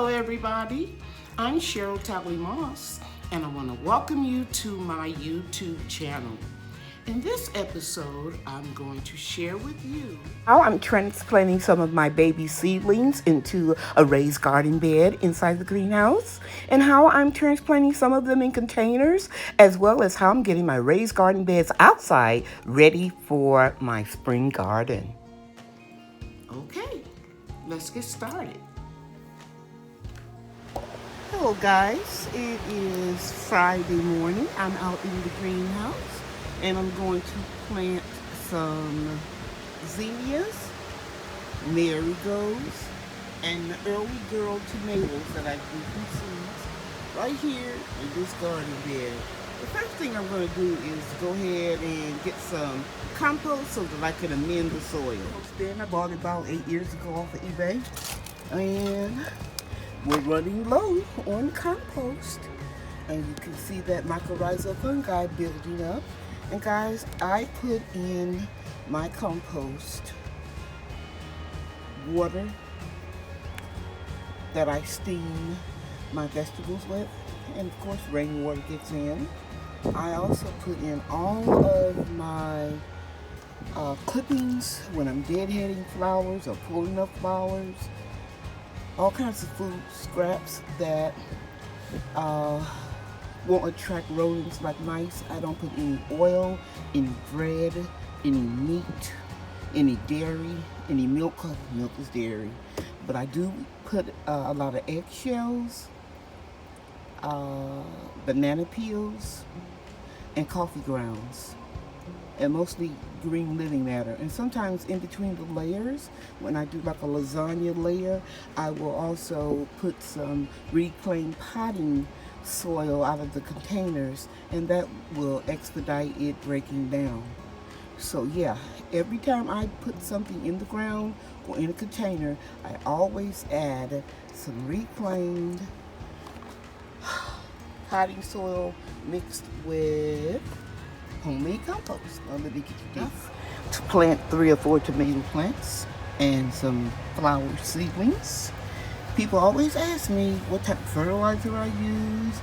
Hello everybody, I'm Cheryl Talley Moss and I want to welcome you to my YouTube channel. In this episode, I'm going to share with you how I'm transplanting some of my baby seedlings into a raised garden bed inside the greenhouse, and how I'm transplanting some of them in containers, as well as how I'm getting my raised garden beds outside ready for my spring garden. Okay, let's get started. Hello guys, it is Friday morning. I'm out in the greenhouse and I'm going to plant some zinnias, marigolds, and the early girl tomatoes that I grew from seeds right here in this garden bed. The first thing I'm going to do is go ahead and get some compost so that I can amend the soil. Then I bought it about 8 years ago off of eBay, and we're running low on compost, and you can see that mycorrhizal fungi building up. And guys, I put in my compost water that I steam my vegetables with, and of course rainwater gets in. I also put in all of my clippings when I'm deadheading flowers or pulling up flowers. All kinds of food scraps that won't attract rodents like mice. I don't put any oil, any bread, any meat, any dairy, any milk. Milk is dairy. But I do put a lot of eggshells, banana peels, and coffee grounds. And mostly green living matter. And sometimes in between the layers, when I do like a lasagna layer, I will also put some reclaimed potting soil out of the containers, and that will expedite it breaking down. So yeah, every time I put something in the ground or in a container, I always add some reclaimed potting soil mixed with homemade compost. Now let me get enough to plant 3 or 4 tomato plants and some flower seedlings. People always ask me what type of fertilizer I use,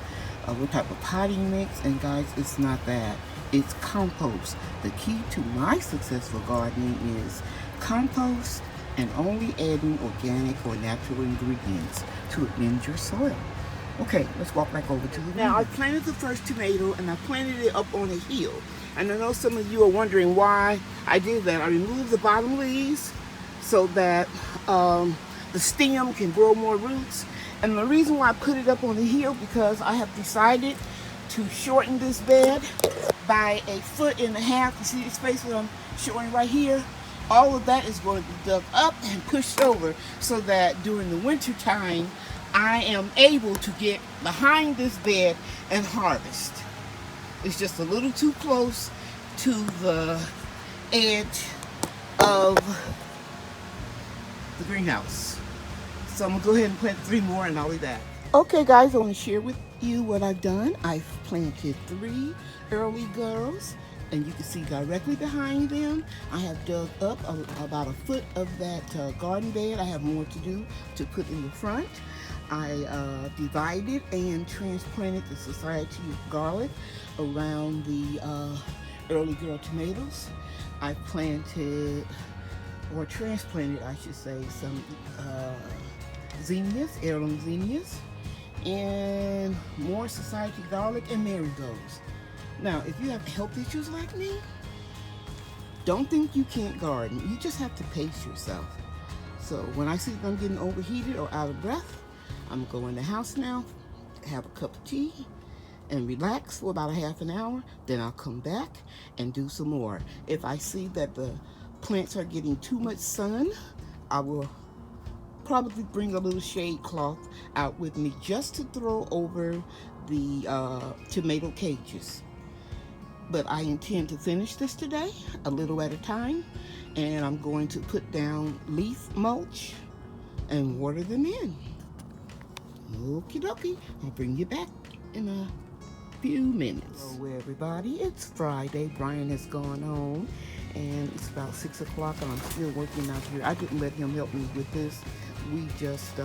what type of potting mix, and guys, it's not that. It's compost. The key to my successful gardening is compost and only adding organic or natural ingredients to amend your soil. Okay, let's walk back over to the Now, I planted the first tomato and I planted it up on a hill. And I know some of you are wondering why I did that. I removed the bottom leaves so that the stem can grow more roots. And the reason why I put it up on the hill, because I have decided to shorten this bed by 1.5 feet. You see the space that I'm showing right here? All of that is going to be dug up and pushed over so that during the winter time, I am able to get behind this bed and harvest. It's just a little too close to the edge of the greenhouse. So I'm gonna go ahead and plant 3 more and I'll be back. Okay guys, I want to share with you what I've done. I've planted 3 early girls, and you can see directly behind them, I have dug up about 1 foot of that garden bed. I have more to do to put in the front. I divided and transplanted the Society of Garlic around the early girl tomatoes. I planted, or transplanted I should say, some zinnias, heirloom zinnias, and more Society garlic and marigolds. Now, if you have health issues like me, don't think you can't garden. You just have to pace yourself. So when I see them getting overheated or out of breath, I'm going to go in the house now, have a cup of tea, and relax for about 1/2 hour. Then I'll come back and do some more. If I see that the plants are getting too much sun, I will probably bring a little shade cloth out with me just to throw over the tomato cages. But I intend to finish this today, a little at a time, and I'm going to put down leaf mulch and water them in. Okie dokie, I'll bring you back in a few minutes. Hello everybody, it's Friday. Brian has gone home and it's about 6 o'clock and I'm still working out here. I didn't let him help me with this we just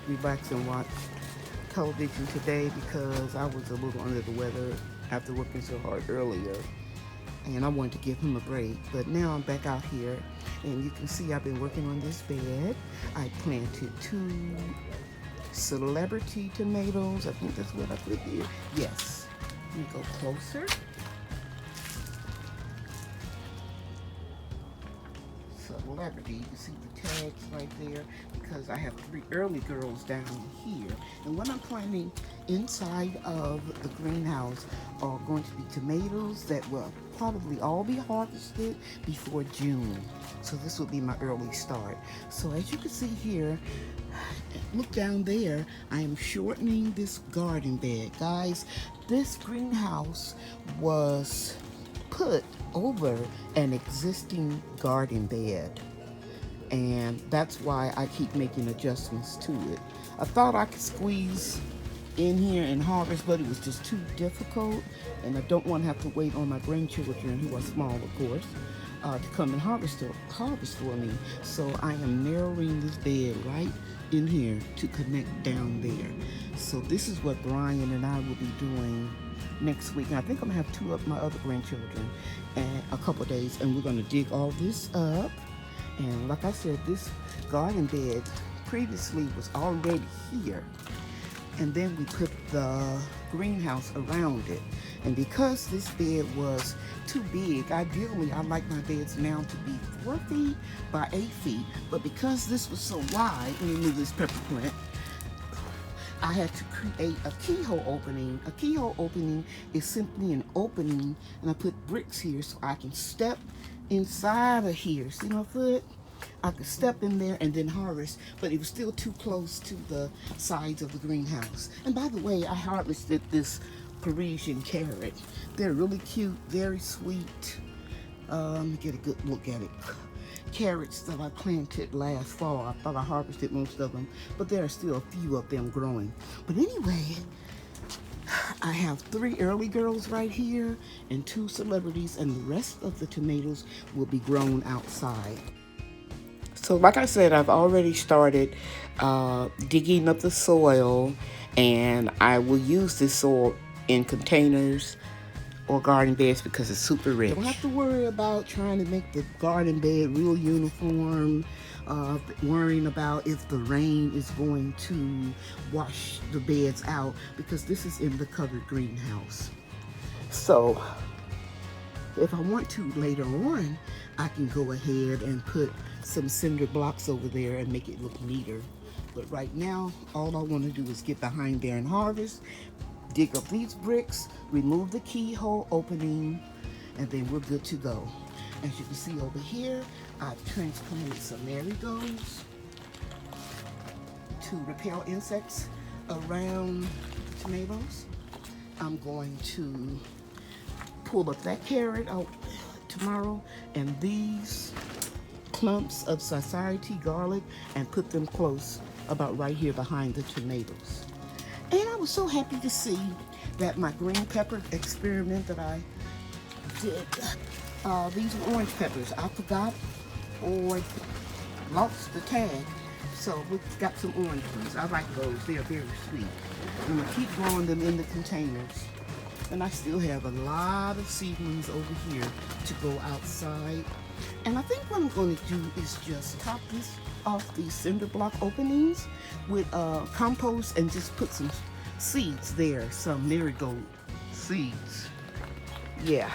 relaxed and watched television today because I was a little under the weather after working so hard earlier, and I wanted to give him a break. But now I'm back out here, and you can see I've been working on this bed. I planted 2 celebrity tomatoes. I think that's what I put here. Yes. Let me go closer. Celebrity. You can see the tags right there because I have 3 early girls down here. And what I'm planting inside of the greenhouse are going to be tomatoes that will probably all be harvested before June. So this will be my early start. So as you can see here, look down there, I am shortening this garden bed. Guys, this greenhouse was put over an existing garden bed, and that's why I keep making adjustments to it. I thought I could squeeze in here and harvest, but it was just too difficult, and I don't want to have to wait on my grandchildren, who are small of course, to come and harvest for me. So I am narrowing this bed right in here to connect down there. So this is what Brian and I will be doing next week. And I think I'm gonna have 2 of my other grandchildren in a couple of days, and we're gonna dig all this up. And like I said, this garden bed previously was already here, and then we put the greenhouse around it. And because this bed was too big, ideally I like my beds now to be 4 feet by 8 feet, but because this was so wide, let me move this pepper plant, I had to create a keyhole opening. A keyhole opening is simply an opening, and I put bricks here so I can step inside of here. See my foot? I could step in there and then harvest, but it was still too close to the sides of the greenhouse. And by the way, I harvested this Parisian carrot. They're really cute, very sweet. Let me get a good look at it. Carrots that I planted last fall. I thought I harvested most of them, but there are still a few of them growing. But anyway, I have 3 early girls right here and 2 celebrities, and the rest of the tomatoes will be grown outside. So like I said, I've already started digging up the soil, and I will use this soil in containers or garden beds because it's super rich. Don't have to worry about trying to make the garden bed real uniform, worrying about if the rain is going to wash the beds out, because this is in the covered greenhouse. So if I want to later on, I can go ahead and put some cinder blocks over there and make it look neater. But right now, all I want to do is get behind there and harvest, dig up these bricks, remove the keyhole opening, and then we're good to go. As you can see over here, I've transplanted some marigolds to repel insects around tomatoes. I'm going to pull up that carrot out tomorrow, and these clumps of society garlic, and put them close about right here behind the tomatoes. And I was so happy to see that my green pepper experiment that I did, these are orange peppers. I forgot or lost the tag, so we've got some orange ones. I like those, they are very sweet. I'm gonna keep growing them in the containers. And I still have a lot of seedlings over here to go outside. And I think what I'm going to do is just top this off these cinder block openings with compost, and just put some seeds there, some marigold seeds. Yeah,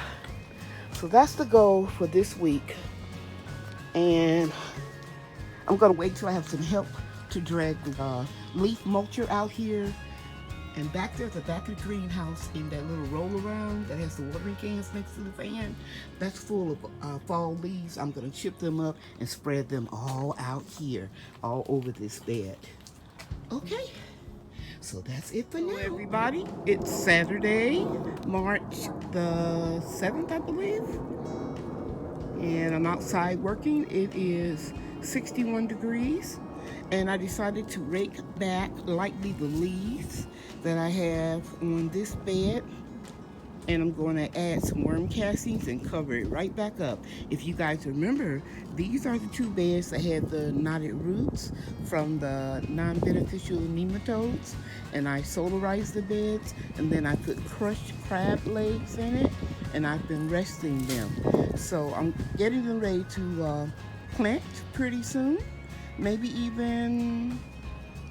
so that's the goal for this week. And I'm going to wait till I have some help to drag the leaf mulcher out here. And back there at the back of the greenhouse, in that little roll around that has the watering cans next to the fan, that's full of fall leaves. I'm going to chip them up and spread them all out here, all over this bed. Okay, so that's it for now, everybody. It's Saturday, March the 7th, I believe. And I'm outside working. It is 61 degrees. And I decided to rake back lightly the leaves that I have on this bed. And I'm going to add some worm castings and cover it right back up. If you guys remember, these are the 2 beds that had the knotted roots from the non-beneficial nematodes, and I solarized the beds, and then I put crushed crab legs in it, and I've been resting them. So I'm getting them ready to plant pretty soon, maybe even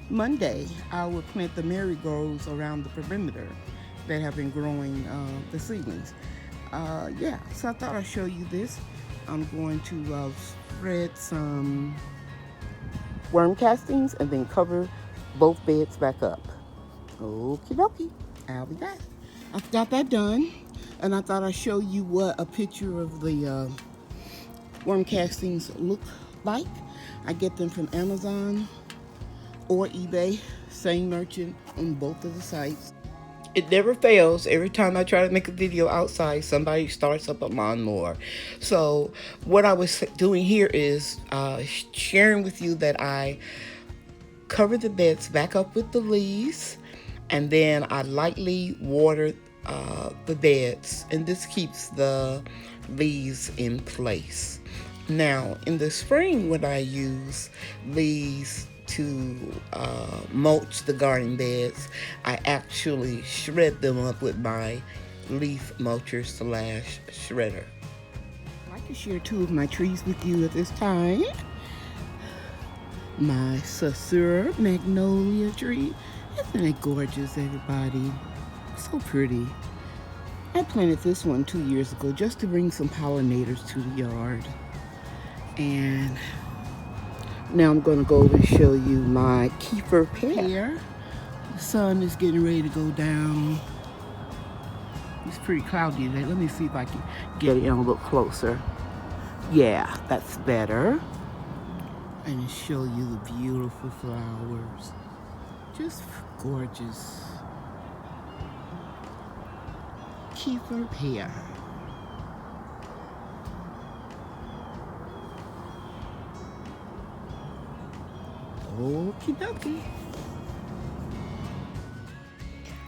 Monday. I will plant the marigolds around the perimeter that have been growing the seedlings. Yeah, so I thought I'd show you this. I'm going to spread some worm castings and then cover both beds back up. Okie dokie, I'll be back. I've got that done, and I thought I'd show you what a picture of the worm castings look like. I get them from Amazon or eBay, same merchant on both of the sites. It never fails. Every time I try to make a video outside, somebody starts up a lawnmower. So what I was doing here is sharing with you that I cover the beds back up with the leaves, and then I lightly water the beds, and this keeps the leaves in place. Now, in the spring, when I use leaves to mulch the garden beds, I actually shred them up with my leaf mulcher / shredder. I'd like to share 2 of my trees with you at this time. My Saussure magnolia tree. Isn't it gorgeous, everybody? So pretty. I planted this one 2 years ago just to bring some pollinators to the yard. And now I'm going to go over and show you my kefir pear. The sun is getting ready to go down. It's pretty cloudy today. Let me see if I can get it in a little closer. Yeah, that's better. And show you the beautiful flowers. Just gorgeous. Kefir pear. Okie dokie.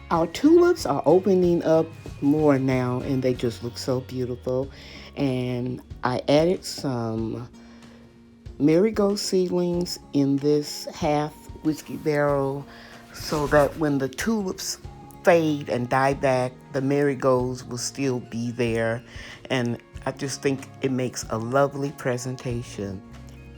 Our tulips are opening up more now, and they just look so beautiful. And I added some marigold seedlings in this half whiskey barrel so that when the tulips fade and die back, the marigolds will still be there. And I just think it makes a lovely presentation.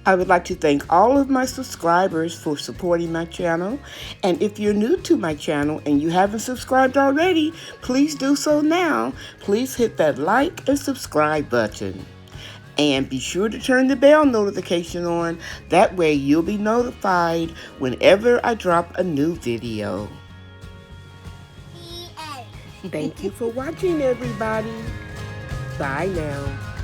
I would like to thank all of my subscribers for supporting my channel. And if you're new to my channel and you haven't subscribed already, please do so now. Please hit that like and subscribe button. And be sure to turn the bell notification on. That way you'll be notified whenever I drop a new video. Thank you for watching, everybody. Bye now.